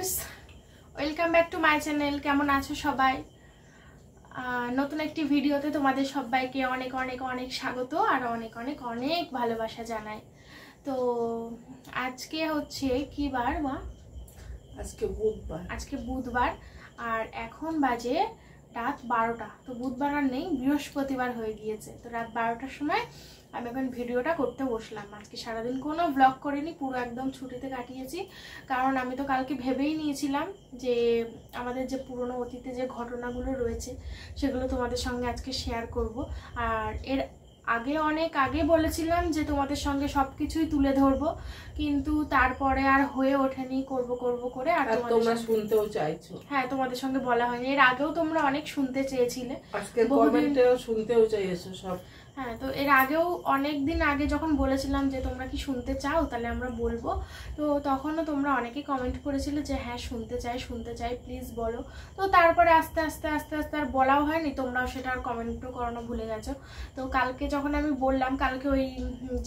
Friends welcome back to my channel. केमन आछो सबाई? नतून एकटी भिडियोते तोमादेर सबाइके अनेक अनेक अनेक स्वागत और अनेक अनेक अनेक भालोबासा जानाई। तो आज के होच्छे कि बार मा? आज के बुधवार और एखन बाजे रात 12टा। तो बुधवार और नहीं, बृहस्पतिवार हो गिয়েছে। तो रात 12टार समय আমি এখন ভিডিওটা করতে বসলাম। আজকে সারাদিন কোনো ব্লগ করিনি, পুরো একদম ছুটিতে কাটিয়েছি। কারণ আমি তো কালকে ভেবেই নিয়েছিলাম যে আমাদের যে পুরনো অতীতে যে ঘটনাগুলো রয়েছে সেগুলো তোমাদের সঙ্গে আজকে শেয়ার করব। আর এর আগে অনেক আগে বলেছিলাম যে তোমাদের সঙ্গে সবকিছুই তুলে ধরবো, কিন্তু তারপরে আর হয়ে ওঠেনি। করব করে আর তোমরা শুনতেও চাইছো। হ্যাঁ, তোমাদের সঙ্গে বলা হয়নি। এর আগেও তোমরা অনেক শুনতে চেয়েছিলে, আজকে কমেন্টেও শুনতেও চাইছো সব। হ্যাঁ, তো এর আগেও অনেক দিন আগে যখন বলেছিলাম যে তোমরা কি শুনতে চাও তাহলে আমরা বলবো, তো তখনও তোমরা অনেকেই কমেন্ট করেছিলে যে হ্যাঁ শুনতে চাই প্লিজ বলো। তো তারপরে আস্তে আস্তে আর বলাও হয়নি, তোমরাও সেটা আর কমেন্টও করানো ভুলে গেছো। তো কালকে যখন আমি বললাম, কালকে ওই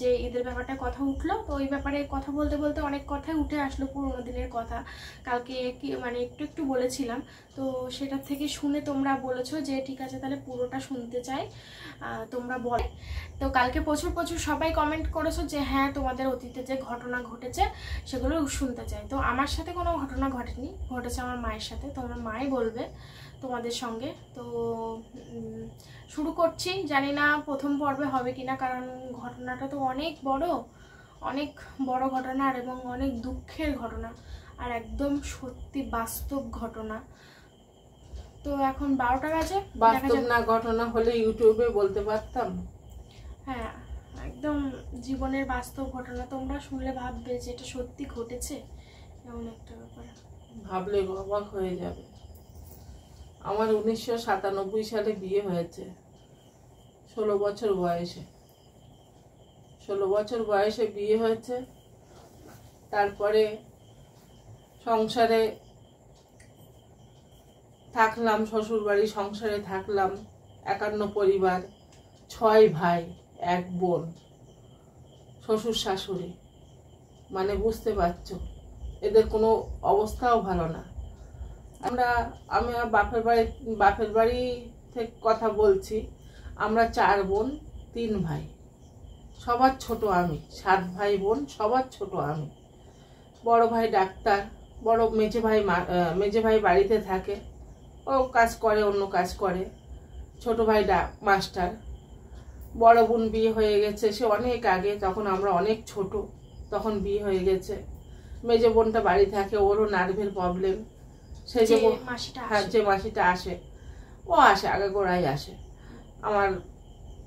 যে ঈদের ব্যাপারটা কথা উঠলো, তো ওই ব্যাপারে কথা বলতে বলতে অনেক কথাই উঠে আসলো, পুরোনো দিনের কথা। কালকে কি মানে একটু বলেছিলাম, তো সেটার থেকে শুনে তোমরা বলেছো যে ঠিক আছে তাহলে পুরোটা শুনতে চাই তোমরা বল। তো কালকে প্রচুর সবাই কমেন্ট করেছো যে হ্যাঁ তোমাদের অতীতে যে ঘটনা ঘটেছে সেগুলো শুনতে চাই। তো আমার সাথে কোনো ঘটনা ঘটেনি, ঘটেছে আমার মায়ের সাথে। তোমরা মাই বলবে তোমাদের সঙ্গে। তো শুরু করছি, জানি না প্রথম পর্বে হবে কিনা, কারণ ঘটনাটা তো অনেক বড় ঘটনা আর এবং অনেক দুঃখের ঘটনা আর একদম সত্যি বাস্তব ঘটনা। তো এখন 12টা বাজে। বাস্তব না ঘটনা হলে ইউটিউবে বলতে পারতাম। হ্যাঁ, একদম জীবনের বাস্তব ঘটনা। তোমরা শুনলে ভাববে যে এটা সত্যি ঘটেছে, এমন একটা ব্যাপার। ভাবলে অবাক হয়ে যাবে। আমার 1997 সালে বিয়ে হয়েছে, 16 বছর বয়সে বিয়ে হয়েছে। তারপরে সংসারে থাকলাম, শ্বশুর বাড়ি সংসারে থাকলাম, 51 পরিবার, 6 ভাই 1 বোন, শ্বশুর শাশুড়ি, মানে বুঝতে পারছো এদের কোনো অবস্থাও ভালো না। আমি বাপের বাড়ি থেকে কথা বলছি। আমরা 4 বোন 3 ভাই, সবার ছোট আমি। 7 ভাই বোন, সবার ছোট আমি। বড় ভাই ডাক্তার, বড় মেজে ভাই বাড়িতে থাকে, ও কাজ করে, অন্য কাজ করে। ছোট ভাই মাস্টার। বড় বোন বিয়ে হয়ে গেছে সে অনেক আগে, তখন আমরা অনেক ছোট, তখন বিয়ে হয়ে গেছে। মেজে বোনটা বাড়ি থাকে, ওরও নার্ভের প্রবলেম। সে যে মাসিটা আসে, ও আসে আগাগোড়াই আসে, আমার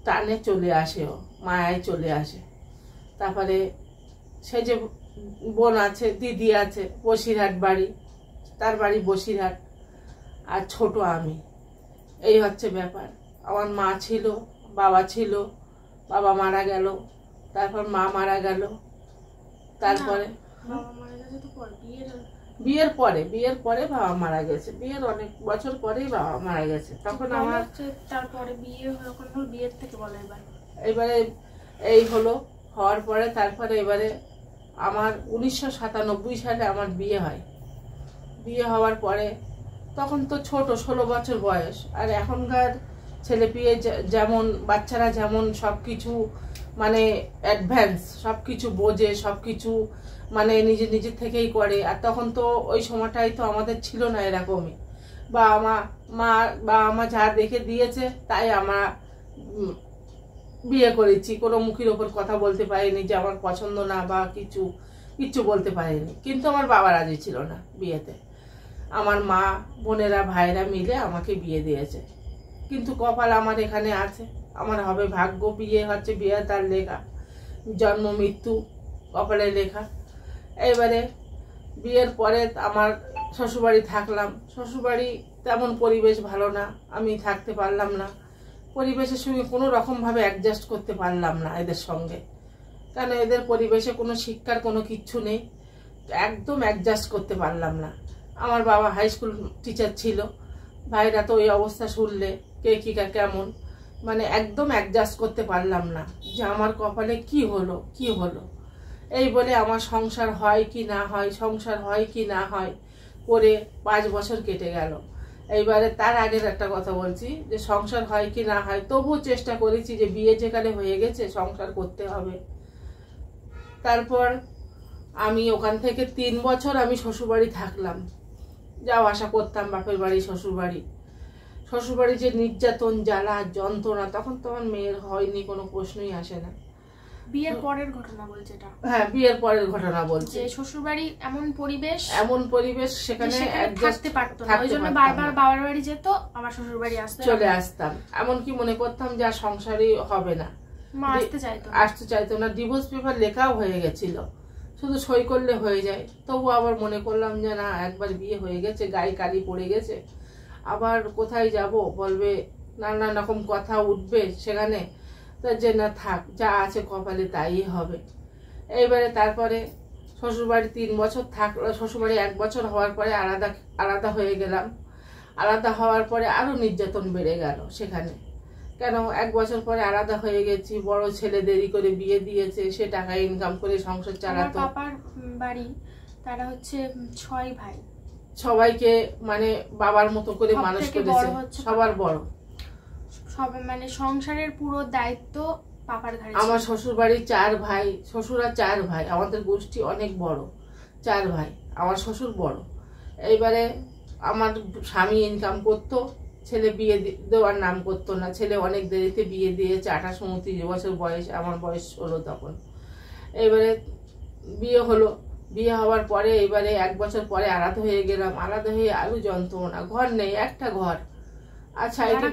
টানে চলে আসে, ও মায়ায় চলে আসে। তারপরে সে যে বোন আছে, দিদি আছে, বসিরহাট বাড়ি, তার বাড়ি বসিরহাট, আর ছোট আমি। এই হচ্ছে ব্যাপার। আমার মা ছিল, বাবা ছিল, বাবা মারা গেল, তারপর মা মারা গেল। তারপরে বিয়ের পরে বাবা মারা গেছে। বিয়ের অনেক বছর পরেই বাবা মারা গেছে। তখন আমার তারপরে বিয়ের থেকে বলে এবারে এই হলো হওয়ার পরে, তারপরে এবারে আমার 1997 সালে আমার বিয়ে হয়। বিয়ে হওয়ার পরে তখন তো ছোট, 16 বছর বয়স। আর এখনকার ছেলে পিয়ে যেমন, বাচ্চারা যেমন সবকিছু মানে অ্যাডভান্স, সবকিছু বোঝে, সবকিছু মানে নিজে থেকেই করে। আর তখন তো ওই সময়টাই তো আমাদের ছিল না এরকমই। বা আমার যা দেখে দিয়েছে তাই আমরা বিয়ে করেছি। কোনো মুখের ওপর কথা বলতে পারিনি যে আমার পছন্দ না বা কিচ্ছু বলতে পারিনি। কিন্তু আমার বাবা রাজি ছিল না বিয়েতে। আমার মা, বোনেরা, ভাইরা মিলে আমাকে বিয়ে দিয়েছে। কিন্তু কপাল আমার এখানে আছে, আমার হবে ভাগ্য। বিয়ে হচ্ছে, বিয়ে তার লেখা, জন্ম মৃত্যু কপালে লেখা। এবারে বিয়ের পরে আমার শ্বশুরবাড়ি থাকলাম। শ্বশুরবাড়ি তেমন পরিবেশ ভালো না, আমি থাকতে পারলাম না। পরিবেশের সঙ্গে কোনো রকমভাবে অ্যাডজাস্ট করতে পারলাম না এদের সঙ্গে, কারণ এদের পরিবেশে কোনো শিক্ষার কোনো কিচ্ছু নেই। একদম অ্যাডজাস্ট করতে পারলাম না। আমার বাবা হাই স্কুল টিচার ছিল, ভাইরা তো এই অবস্থা শুনলে কে কি কেমন, মানে একদম অ্যাডজাস্ট করতে পারলাম না যে আমার কপালে কি হলো। এই বলে আমার সংসার হয় কি না হয়, করে 5 বছর কেটে গেল। এইবারে তার আগের একটা কথা বলছি, যে সংসার হয় কি না হয়, তবুও চেষ্টা করেছি যে বিয়ে যেখানে হয়ে গেছে সংসার করতে হবে। তারপর আমি ওখান থেকে 3 বছর আমি শ্বশুরবাড়ি থাকলাম, যাওয়া আসা করতাম বাপের বাড়ি শ্বশুরবাড়ি। শ্বশুরবাড়ি যে নির্যাতন, জ্বালা, যন্ত্রণা, তখন তো আমার মেয়ের হয়নি, কোনো প্রশ্নই আসে না। বিয়ের পরের ঘটনা বলছে এটা? হ্যাঁ, বিয়ের পরের ঘটনা বলছে। যে শ্বশুরবাড়ি এমন পরিবেশ সেখানে থাকতে পারতো না, ওই জন্য বারবার বাবার বাড়ি যেত, আবার শ্বশুরবাড়ি চলে আসতাম। এমনকি মনে করতাম যে আর সংসারই হবে না, মা আসতে চাইতো না। ডিভোর্স পেপার লেখাও হয়ে গেছিল, শুধু সই করলে হয়ে যায়। তবু আবার মনে করলাম যে না, একবার বিয়ে হয়ে গেছে, গায়ে কালি পড়ে গেছে, আবার কোথায় যাব, বলবে নানা রকম কথা উঠবে সেখানে, তার যে না থাক, যা আছে কপালে তাই হবে। এইবারে তারপরে শ্বশুরবাড়ি 3 বছর থাকলো, শ্বশুরবাড়ি 1 বছর হওয়ার পরে আলাদা হয়ে গেলাম। আলাদা হওয়ার পরে আরো নির্যাতন বেড়ে গেল সেখানে। কেন, 1 বছর পরে আলাদা হয়ে গেছি, বড় ছেলে দেরি করে বিয়ে দিয়েছে, সে টাকা ইনকাম করে সংসার চালাতো। পাপার বাড়ি তারা হচ্ছে 6 ভাই, সবাইকে মানে বাবার মতো করে মানুষ করেছে, সবার বড়। সব মানে সংসারের পুরো দায়িত্ব পাপার ঘাড়ে। আমার শ্বশুর বাড়ি 4 ভাই, শ্বশুরা 4 ভাই, আমাদের গোষ্ঠী অনেক বড়, 4 ভাই, আমার শ্বশুর বড়। এইবারে আমার স্বামী ইনকাম করতো, ছেলে বিয়ে দেওয়ার নাম করতো না, ছেলে অনেক দেরিতে বিয়ে দিয়েছে, 28-29 বছর বয়স, আমার বয়স 16 তখন। এইবারে বিয়ে হলো, বিয়ে হওয়ার পরে এবারে 1 বছর পরে আলাদা হয়ে গেলাম। আলাদা হয়ে আরো যন্ত্রণা, ঘর নেই, একটা ঘর। আচ্ছা, এটি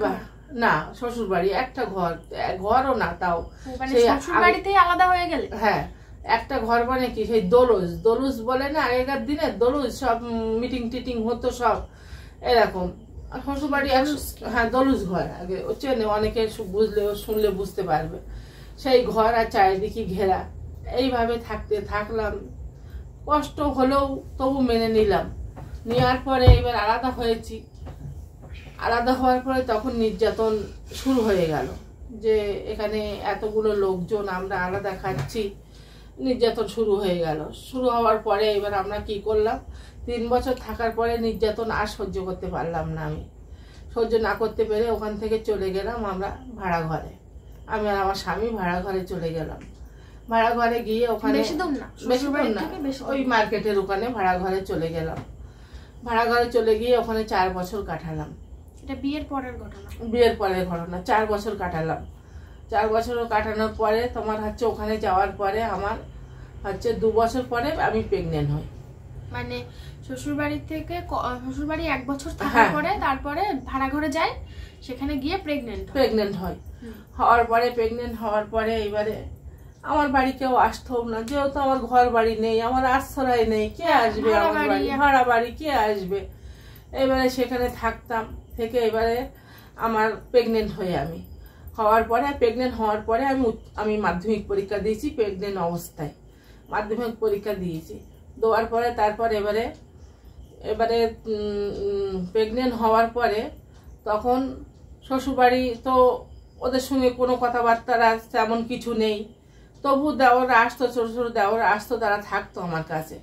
না, শ্বশুর বাড়ি একটা ঘরও না, তাও শ্বশুরবাড়িতেই আলাদা হয়ে গেলে। হ্যাঁ, একটা ঘর, মানে কি সেই দোলুস বলে না, আগেকার দিনে দোলুস, সব মিটিং টিটিং হতো সব এরকম। শ্বশুরবাড়ি হ্যাঁ দোলুস ঘর, আগে চেনে অনেকে, শুনলে বুঝতে পারবে। সেই ঘর আর চারিদিকে ঘেরা, এইভাবে থাকলাম। কষ্ট হলেও তবু মেনে নিলাম। নেওয়ার পরে এবার আলাদা হয়েছি। আলাদা হওয়ার পরে তখন নির্যাতন শুরু হয়ে গেল, যে এখানে এতগুলো লোকজন, আমরা আলাদা খাচ্ছি, নির্যাতন শুরু হয়ে গেল। শুরু হওয়ার পরে এবার আমরা কি করলাম, 3 বছর থাকার পরে নির্যাতন আর সহ্য করতে পারলাম না। আমি সহ্য না করতে পেরে ওখান থেকে চলে গেলাম আমরা ভাড়া ঘরে। আমি আর আমার স্বামী ভাড়া ঘরে চলে গেলাম। ভাড়া ঘরে গিয়ে ওখানে বেশি দূর না, ওই মার্কেটের ওখানে ভাড়া ঘরে চলে গেলাম। ভাড়া ঘরে চলে গিয়ে ওখানে 4 বছর কাটালাম। এটা বিয়ের পরের ঘটনা? বিয়ের পরের ঘটনা। 4 বছর কাটালাম। 4 বছর কাটানোর পরে তোমার হচ্ছে ওখানে যাওয়ার পরে আমার হচ্ছে 2 বছর পরে আমি প্রেগনেন্ট হই। মানে শ্বশুরবাড়ি থেকে শ্বশুরবাড়ি 1 বছর থাকার পরে তারপরে ভাড়া ঘরে যায়, সেখানে গিয়ে প্রেগনেন্ট হয়। প্রেগনেন্ট হওয়ার পরে এবারে আমার বাড়ি কেউ আসতো না, যেহেতু আমার ঘর বাড়ি নেই, আমার আশ্রয় নেই, কে আসবে আমার বাড়ি, ভাড়া বাড়ি কে আসবে। এবারে সেখানে থাকতাম, থেকে এবারে আমার প্রেগনেন্ট হওয়ার পরে আমি মাধ্যমিক পরীক্ষা দিয়েছি। প্রেগনেন্ট অবস্থায় মাধ্যমিক পরীক্ষা দিয়েছি, দেওয়ার পরে তারপর এবারে প্রেগনেন্ট হওয়ার পরে তখন শ্বশুরবাড়ি তো ওদের সঙ্গে কোনো কথাবার্তা তেমন কিছু নেই। তবু দেওয়ারা আসতো, ছোট ছোট দেওয়ারা আসতো, তারা থাকতো আমার কাছে,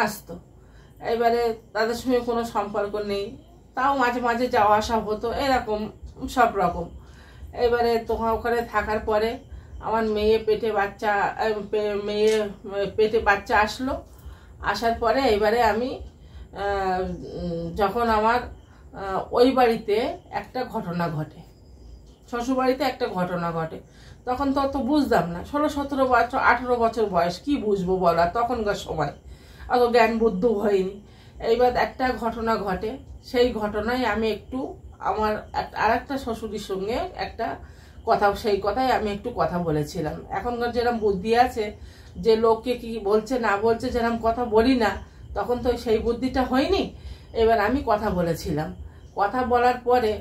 আসতো। এবারে তাদের সঙ্গে কোনো সম্পর্ক নেই, তাও মাঝে মাঝে যাওয়া আসা হতো, এরকম সব রকম। এবারে তখন ওখানে থাকার পরে আমার মেয়ে পেটে বাচ্চা আসলো। আসার পরে এবারে আমি যখন আমার ওই বাড়িতে একটা ঘটনা ঘটে, শ্বশুরবাড়িতে একটা ঘটনা ঘটে, তখন তো অত বুঝতাম না, 16-17 বছর 18 বছর বয়স, কি বুঝবো বলা, তখনকার সময় অত জ্ঞান বুদ্ধি হয়নি। এইবার একটা ঘটনা ঘটে, সেই ঘটনায় আমি একটু আমার আর একটা শ্বশুরের সঙ্গে একটা কথা, সেই কথাই আমি একটু কথা বলেছিলাম। এখনকার যেরকম বুদ্ধি আছে, যে লোককে কি বলছে না বলছে, যেরকম কথা বলি না, তখন তো সেই বুদ্ধিটা হয়নি। এবার আমি কথা বলেছিলাম, কথা বলার পরে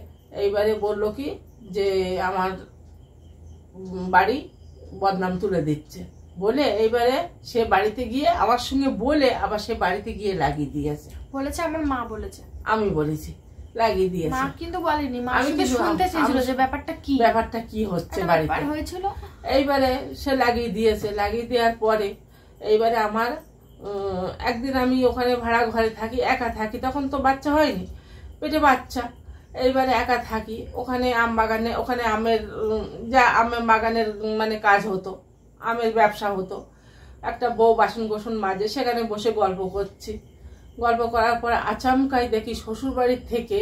এইবারে বললো কি যে আমার বাড়ি বদনাম তুলে দিচ্ছে বলে, এইবারে সে বাড়িতে গিয়ে আমার সঙ্গে বলে আবার সে বাড়িতে গিয়ে লাগিয়ে দিয়েছে। বলেছে আমার মা বলেছে, আমি বলেছি, লাগিয়ে দিয়েছে। মা কিন্তু বলেনি, মা শুধু শুনতে চেয়েছিল যে ব্যাপারটা কি হচ্ছে বাড়িতে হয়েছিল। এইবারে সে লাগিয়ে দিয়েছে। লাগিয়ে দেওয়ার পরে এইবারে আমার একদিন আমি ওখানে ভাড়া ঘরে থাকি, একা থাকি, তখন তো বাচ্চা হয়নি, পেটে বাচ্চা। এইবারে একা থাকি ওখানে আম বাগানে, ওখানে আমের আমের বাগানের মানে কাজ হতো, আমের ব্যবসা হতো। একটা বউ বাসন কোসন মাজে, সেখানে বসে গল্প করছি। গল্প করার পরে আচমকাই দেখি শ্বশুর বাড়ির থেকে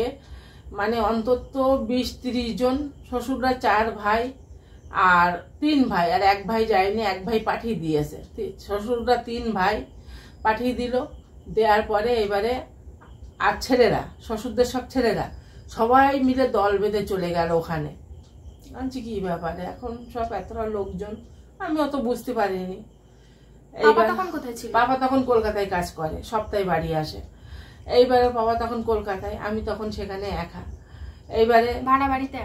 মানে অন্তত 20-30 জন, শ্বশুররা 4 ভাই আর 3 ভাই, আর 1 ভাই যায়নি, 1 ভাই পাঠিয়ে দিয়েছে। শ্বশুররা 3 ভাই পাঠিয়ে দিল, দেওয়ার পরে এবারে আর ছেলেরা, শ্বশুরদের সব ছেলেরা সবাই মিলে দল বেঁধে চলে গেল ওখানে। আনছি কি ব্যাপারে, এখন সব এতটা লোকজন, আমি অত বুঝতে পারিনি। বাবা তখন কলকাতায় কাজ করে, সপ্তাহে বাড়ি আসে। এইবারে বাবা তখন কলকাতায়, আমি তখন সেখানে একা। এইবারে ভাড়া বাড়িতে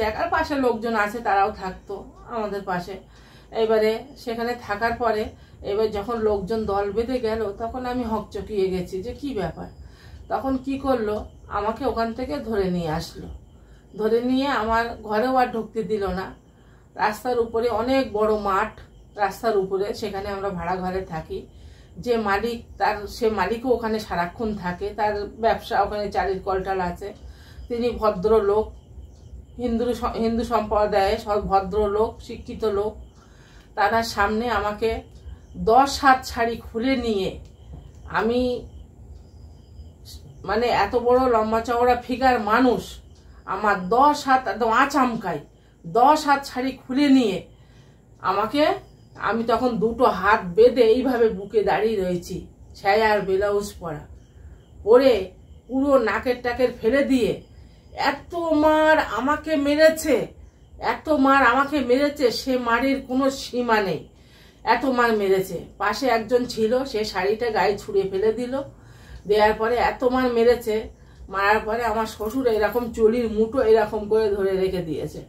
একা, আর পাশে লোকজন আছে, তারাও থাকতো আমাদের পাশে। এইবারে সেখানে থাকার পরে এবার যখন লোকজন দল বেঁধে গেল, তখন আমি হকচকিয়ে গেছি যে কি ব্যাপার। তখন কি করলো, আমাকে ওখান থেকে ধরে নিয়ে আসলো। ধরে নিয়ে আমার ঘরেও আর ঢুকতে দিল না। রাস্তার উপরে অনেক বড় মাঠ, রাস্তার উপরে, সেখানে আমরা ভাড়া ঘরে থাকি। যে মালিক, সে মালিকও ওখানে সারাক্ষণ থাকে, তার ব্যবসা ওখানে চালের কলটাল আছে। তিনি ভদ্রলোক, হিন্দু সম্প্রদায়ে সব ভদ্রলোক, শিক্ষিত লোক। তার সামনে আমাকে 10 হাত শাড়ি খুলে নিয়ে, আমি মানে এত বড় লম্বা চওড়া ফিগার মানুষ, আমার 10 হাত একদম আচমকাই 10 হাত শাড়ি খুলে নিয়ে আমাকে, আমি তখন 2টো হাত বেঁধে এইভাবে বুকে দাঁড়িয়ে রয়েছি, ছায়া আর ব্লাউজ পরে পুরো নাকের টাকের ফেলে দিয়ে এত মার আমাকে মেরেছে, এত মার আমাকে মেরেছে, সে মারের কোনো সীমা নেই, এত মার মেরেছে। পাশে একজন ছিল, সে শাড়িটা গায়ে ছুঁড়ে ফেলে দিল। দেওয়ার পরে এত মার মেরেছে, মারার পরে আমার শ্বশুর এরকম চুলির মুঠো এরকম করে ধরে রেখে দিয়েছে,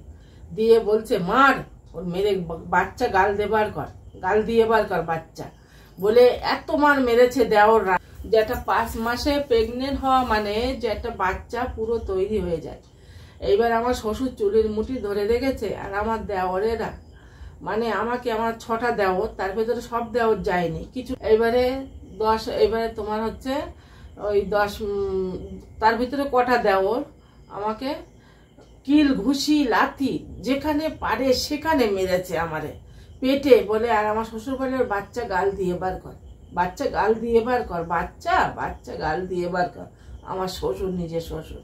দিয়ে বলছে মার, ওর মেরে বাচ্চা গাল দিয়ে বার কর বাচ্চা, বলে এত মার মেরেছে দেওর। যে একটা 5 মাসে প্রেগনেন্ট হওয়া মানে যে একটা বাচ্চা পুরো তৈরি হয়ে যায়। এইবার আমার শ্বশুর চুলির মুঠি ধরে রেখেছে, আর আমার দেওরেরা মানে আমাকে, আমার 6টা দেওর, তার ভেতরে সব দেওর যায়নি কিছু। এইবারে তোমার হচ্ছে ওই 10, তার ভিতরে কটা দেওর আমাকে কিল, ঘুষি, লাথি যেখানে পারে সেখানে মেরেছে আমারে পেটে, বলে আর আমার শ্বশুর বলে ওর বাচ্চা গাল দিয়ে বার কর, বাচ্চা গাল দিয়ে বার কর, বাচ্চা গাল দিয়ে বার কর। আমার শ্বশুর, নিজের শ্বশুর।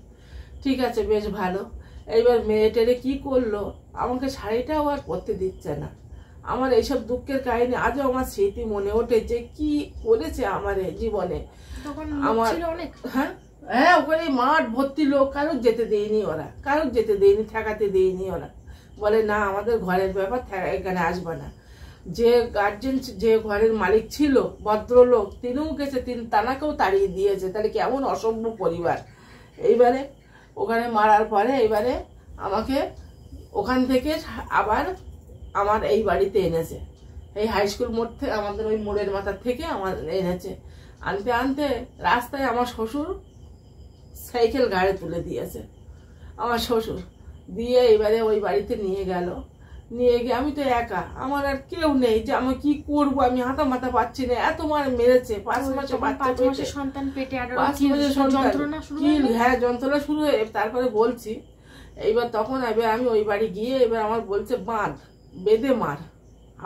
ঠিক আছে, বেশ ভালো। এইবার মেয়ে টেরে কি করলো, আমাকে শাড়িটাও আর পরতে দিচ্ছে না। আমার এইসব দুঃখের কাহিনী আজও আমার স্মৃতি মনে ওঠে, যে কি করেছে আমার জীবনে। আমার হ্যাঁ ওখানে মাঠ ভর্তি লোক, কারোর যেতে দেয়নি ওরা, ঠেকাতে দেয়নি ওরা। বলে না, আমাদের ঘরের ব্যাপার, এখানে আসবে না। যে গার্জেন, যে ঘরের মালিক ছিল ভদ্রলোক, তিনিও গেছে, তানাকেও তাড়িয়ে দিয়েছে। তাহলে কেমন অসভ্য পরিবার। এইবারে ওখানে মারার পরে এইবারে আমাকে ওখান থেকে আবার আমার এই বাড়িতে এনেছে, এই হাই স্কুল মোড় থেকে, আমাদের ওই মোড়ের মাথার থেকে আমার এনেছে। আনতে আনতে রাস্তায় আমার শ্বশুর সাইকেল গাড়ি তুলে দিয়েছে, আমার শ্বশুর দিয়ে এবারে ওই বাড়িতে নিয়ে গেল। নিয়ে গিয়ে আমি তো একা, আমার আর কেউ নেই, যে আমি কি করবো, আমি হাতা মাথা পাচ্ছি না, এত মার মেরেছে। 5 মাসে সন্তান পেটে, 5 মাসের হ্যাঁ যন্ত্রণা শুরু হয়ে। তারপরে বলছি, এইবার তখন এবার আমি ওই বাড়ি গিয়ে, এবার আমার বলছে বাঁধ বেঁধে মার,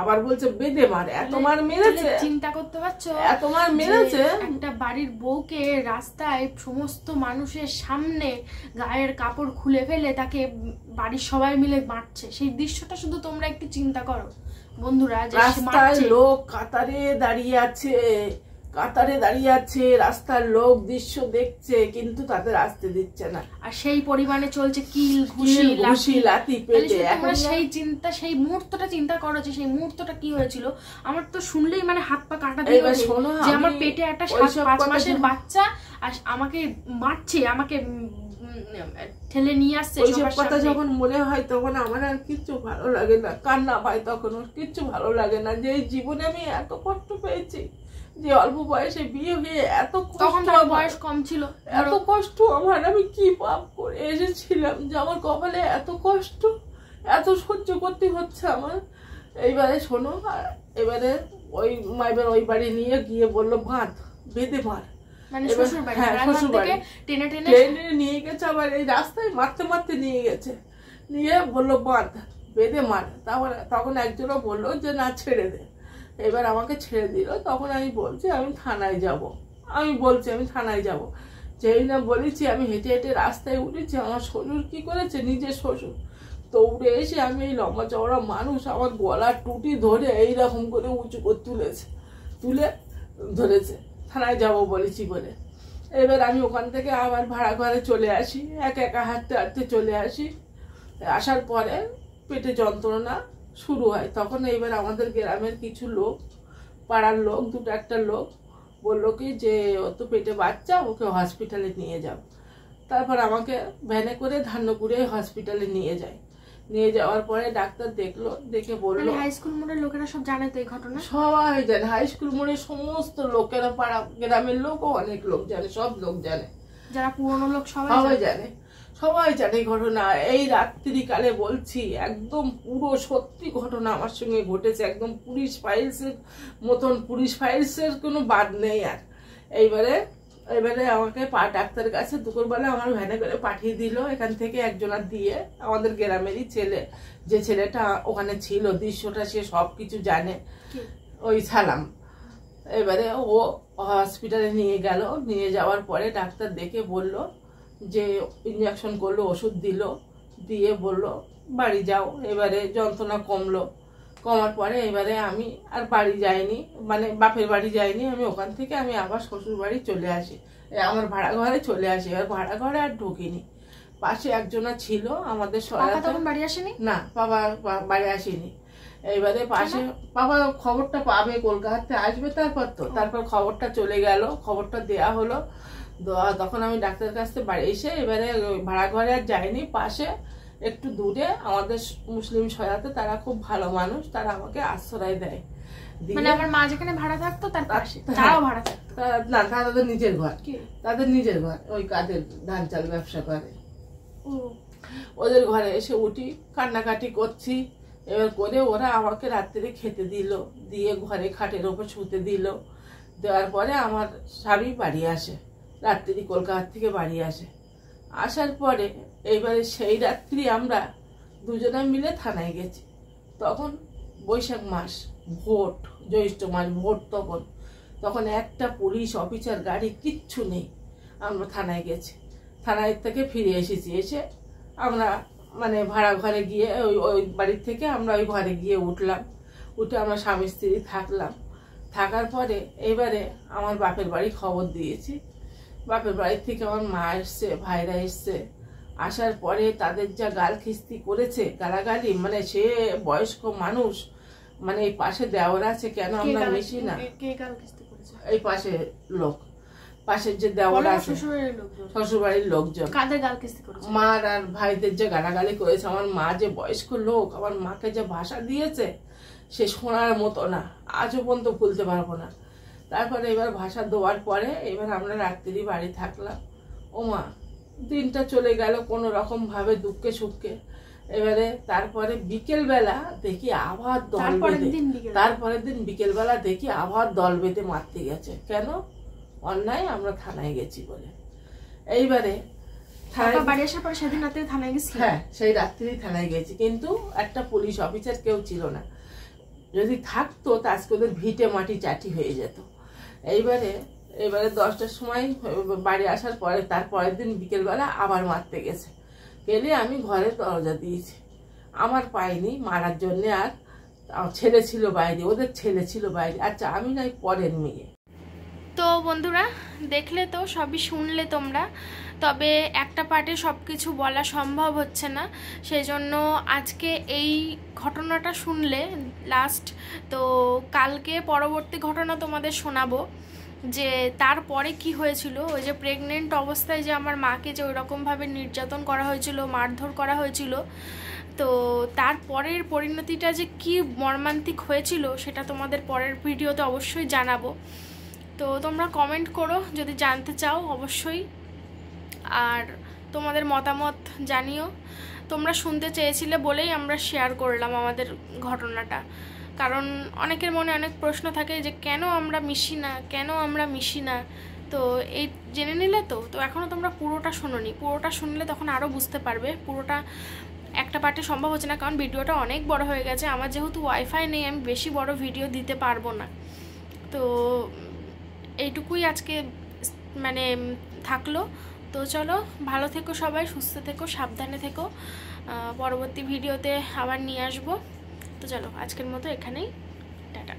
আবার বলছে বেঁধে মার, এত মার মেরেছে। চিন্তা করতে পারছো, এত মার মেরেছে। একটা বাড়ির বউকে রাস্তায় সমস্ত মানুষের সামনে গায়ের কাপড় খুলে ফেলে তাকে বাড়ির সবাই মিলে মারছে। সেই দৃশ্যটা শুধু তোমরা একটু চিন্তা করো বন্ধুরা, যে রাস্তায় লোক কাতারে দাঁড়িয়ে আছে, রাস্তার লোক দৃশ্য দেখছে, কিন্তু তাদের আসতে দিচ্ছে না। আর সেই পরিমাণে চলছে কিল, ঘুষি, লাথি পেটে। সেই মুহূর্তটা চিন্তা করো, যে সেই মুহূর্তটা কি হয়েছিল। আমার তো শুনলেই মানে হাত পা কাঁটা দিয়ে ওঠে, যে আমার পেটে একটা 5 মাসের বাচ্চা আর আমাকে মারছে, আমাকে ঠেলে নিয়ে আসছে। ওইসব কথা যখন মনে হয় তখন আমার আর কিচ্ছু ভালো লাগে না, কান্না পায় তখন, কিচ্ছু ভালো লাগে না। যে জীবনে আমি এত কষ্ট পেয়েছি, যে অল্প বয়সে বিয়ে হয়ে এত কষ্ট, বয়স কম ছিল, এত কষ্ট আমার, আমি কি পাপ করে এসেছিলাম যে আমার কপালে এত কষ্ট, এত সহ্য করতে হচ্ছে আমার। এইবারে শোনো, এবারে ওই এবার ওই বাড়ি নিয়ে গিয়ে বললো বাঁধ, বেঁধে মার। মানে শ্বশুর বাড়ি, হ্যাঁ শ্বশুর বাড়ি টেনে নিয়ে গেছে, আবার এই রাস্তায় মারতে মারতে নিয়ে গেছে, নিয়ে বললো বাঁধ, বেঁধে মার। তারপরে তখন একজনও বললো যে না ছেড়ে দে, এবার আমাকে ছেড়ে দিল। তখন আমি বলছি আমি থানায় যাব, আমি থানায় যাব। যেই না বলেছি আমি হেঁটে হেঁটে রাস্তায় উঠেছি, আমার শ্বশুর কি করেছে, নিজের শ্বশুর দৌড়ে এসে, আমি এই লম্বা চওড়া মানুষ, আমার গলার টুটি ধরে এইরকম করে উঁচু করে তুলে ধরেছে, থানায় যাব বলেছি বলে। এবার আমি ওখান থেকে আবার ভাড়া ঘরে চলে আসি, একা হাঁটতে হাঁটতে চলে আসি। আসার পরে পেটে যন্ত্রণা শুরু হয়। তখন এইবার আমাদের গ্রামের কিছু লোক, পাড়ার লোক, দুটো একটা লোক বললো কি যে ও তো পেটে বাচ্চা, ওকে হসপিটালে নিয়ে যাও। তারপর আমাকে ভ্যানে করে ধান্যপুরে হসপিটালে নিয়ে যায়। নিয়ে যাওয়ার পরে ডাক্তার দেখলো, দেখে বললো, হাই স্কুল মোড়ের লোকেরা সব জানে তো এই ঘটনা? সবাই জানে, হাই স্কুল মোড়ের সমস্ত লোকেরা, পাড়া গ্রামের লোকও অনেক লোক জানে, সব লোক জানে, যারা পুরনো লোক সবাই জানে এই ঘটনা। এই রাত্রিকালে বলছি, একদম পুরো সত্যি ঘটনা আমার সঙ্গে ঘটেছে, একদম পুলিশ ফাইলসের মতন, পুলিশ ফাইলসের কোনো বাদ নেই আর। এবারে আমাকে ডাক্তারের কাছে দুপুরবেলা আমার ভ্যানে করে পাঠিয়ে দিল এখান থেকে একজনার দিয়ে, আমাদের গ্রামেরই ছেলে, যে ছেলেটা ওখানে ছিল, দৃশ্যটা সে সব কিছু জানে, ওই সালাম। এবারে ও হসপিটালে নিয়ে গেল, নিয়ে যাওয়ার পরে ডাক্তার দেখে বলল যে ইঞ্জেকশন করলো, ওষুধ দিল, দিয়ে বলল বাড়ি যাও। এবারে যন্ত্রণা কমার পরে এবারে আমি আর বাড়ি যাইনি, মানে বাপের বাড়ি যাইনি, আমি ওখান থেকে আমি আবার শ্বশুর বাড়ি চলে আসি, আমার ভাড়া ঘরে চলে আসি। এবার ভাড়া ঘরে আর ঢুকিনি, পাশে একজনা ছিল আমাদের সহায়তা। বাড়ি আসেনি? না, বাবা বাড়ি আসেনি। এইবারে পাশে বাবা খবরটা পাবে, কলকাতাতে আসবে, তারপর খবরটা চলে গেল, খবরটা দেয়া হলো। তখন আমি ডাক্তারের কাছ থেকে বাড়ি এসে এবারে ভাড়া ঘরে আর যাইনি, পাশে একটু দূরে আমাদের মুসলিম সহায়তা, তারা খুব ভালো মানুষ, তারা আমাকে আশ্রয় দেয়। মানে আমার মা যেখানে ভাড়া থাকতো তার পাশে তারাও ভাড়া থাকতো? না, তাদের নিজের ঘর, ওই কাদের ধান চাল ব্যবসা করে, ওদের ঘরে এসে উঠি, কান্নাকাটি করছি। এবার করে ওরা আমাকে রাত্রে খেতে দিল, দিয়ে ঘরে খাটের ওপর শুতে দিল। দেওয়ার পরে আমার স্বামী বাড়ি আসে, রাত্রি কলকাতা থেকে বাড়ি আসে। আসার পরে এইবারে সেই রাত্রি আমরা দুজনে মিলে থানায় গেছি। তখন বৈশাখ মাস, ভোট, জ্যৈষ্ঠ মাস, ভোট। তখন একটা পুলিশ অফিসার গাড়ি কিচ্ছু নেই, আমরা থানায় গেছি। থানায় থেকে ফিরে এসেছি, এসে আমরা মানে ভাড়া ঘরে গিয়ে ওই বাড়ির থেকে আমরা ওই ঘরে গিয়ে উঠে আমরা স্বামী স্ত্রী থাকার পরে এবারে আমার বাপের বাড়ি খবর দিয়েছি। বাপের বাড়ি থেকে আমার মা এসছে, ভাইরা এসছে। আসার পরে তাদের যা গাল খিস্তি করেছে, গালাগালি, মানে সে বয়স্ক মানুষ, মানে এই পাশে দেওয়ার আছে, কেন আমরা মিশি না, এই পাশে লোক, পাশের যে দেওয়ার আছে শ্বশুর বাড়ির লোকজন, মার আর ভাইদের যে গালাগালি করেছে, আমার মা যে বয়স্ক লোক, আমার মাকে যে ভাষা দিয়েছে সে শোনার মতো না, আজও পর্যন্ত ভুলতে পারবো না। তারপরে এবার ভাষা দেওয়ার পরে এবার আমরা রাত্রি বাড়ি থাকলাম। ও মা, দিনটা চলে গেল কোনো রকম ভাবে, দুঃখে সুখে। এবারে তারপরে বিকেলবেলা দেখি আবার দল বেঁধে, তারপরের দিন বিকেলবেলা দেখি আবার দল বেঁধে মারতে গেছে। কেন? অন্যায় আমরা থানায় গেছি বলে। এইবারে হ্যাঁ, সেই রাত্রি থানায় গেছি, কিন্তু একটা পুলিশ অফিসার কেউ ছিল না। যদি থাকতো তা আজকে ওদের ভিটে মাটি চাটি হয়ে যেত। এইবারে 10টার সময় বাড়ি আসার পরে তারপরের দিন বিকেলবেলা আবার মারতে গেছে। গেলে আমি ঘরের দরজা দিয়েছি, আমার পাইনি মারার জন্যে। আর ছেলে ছিল বাইরে, ওদের ছেলে ছিল বাইরে। আচ্ছা, আমি নাই পরের মেয়ে। তো বন্ধুরা, দেখলে তো, সবই শুনলে তোমরা। তবে একটা পার্টে সব কিছু বলা সম্ভব হচ্ছে না, সেই জন্য আজকে এই ঘটনাটা শুনলে লাস্ট, তো কালকে পরবর্তী ঘটনা তোমাদের শোনাবো যে তারপরে কি হয়েছিল। ওই যে প্রেগনেন্ট অবস্থায় যে আমার মাকে যে ওইরকমভাবে নির্যাতন করা হয়েছিল, মারধর করা হয়েছিল, তো তারপরের পরিণতিটা যে কি মর্মান্তিক হয়েছিল সেটা তোমাদের পরের ভিডিওতে অবশ্যই জানাবো। তো তোমরা কমেন্ট করো যদি জানতে চাও অবশ্যই, আর তোমাদের মতামত জানিও। তোমরা শুনতে চেয়েছিলে বলেই আমরা শেয়ার করলাম আমাদের ঘটনাটা। কারণ অনেকের মনে অনেক প্রশ্ন থাকে যে কেন আমরা মিশি না। তো এই জেনে নিলে তো এখনও তোমরা পুরোটা শোনোনি, পুরোটা শুনলে তখন আরও বুঝতে পারবে। পুরোটা একটা পার্টে সম্ভব হচ্ছে না, কারণ ভিডিওটা অনেক বড় হয়ে গেছে। আমার যেহেতু ওয়াইফাই নেই, আমি বেশি বড় ভিডিও দিতে পারবো না। তো এইটুকুই আজকে মানে থাকলো। তো চলো, ভালো থেকো সবাই, সুস্থ থেকো, সাবধানে থেকো। পরবর্তী ভিডিওতে আবার নিয়ে আসবো। তো চলো, আজকের মতো এখানেই, টাটা।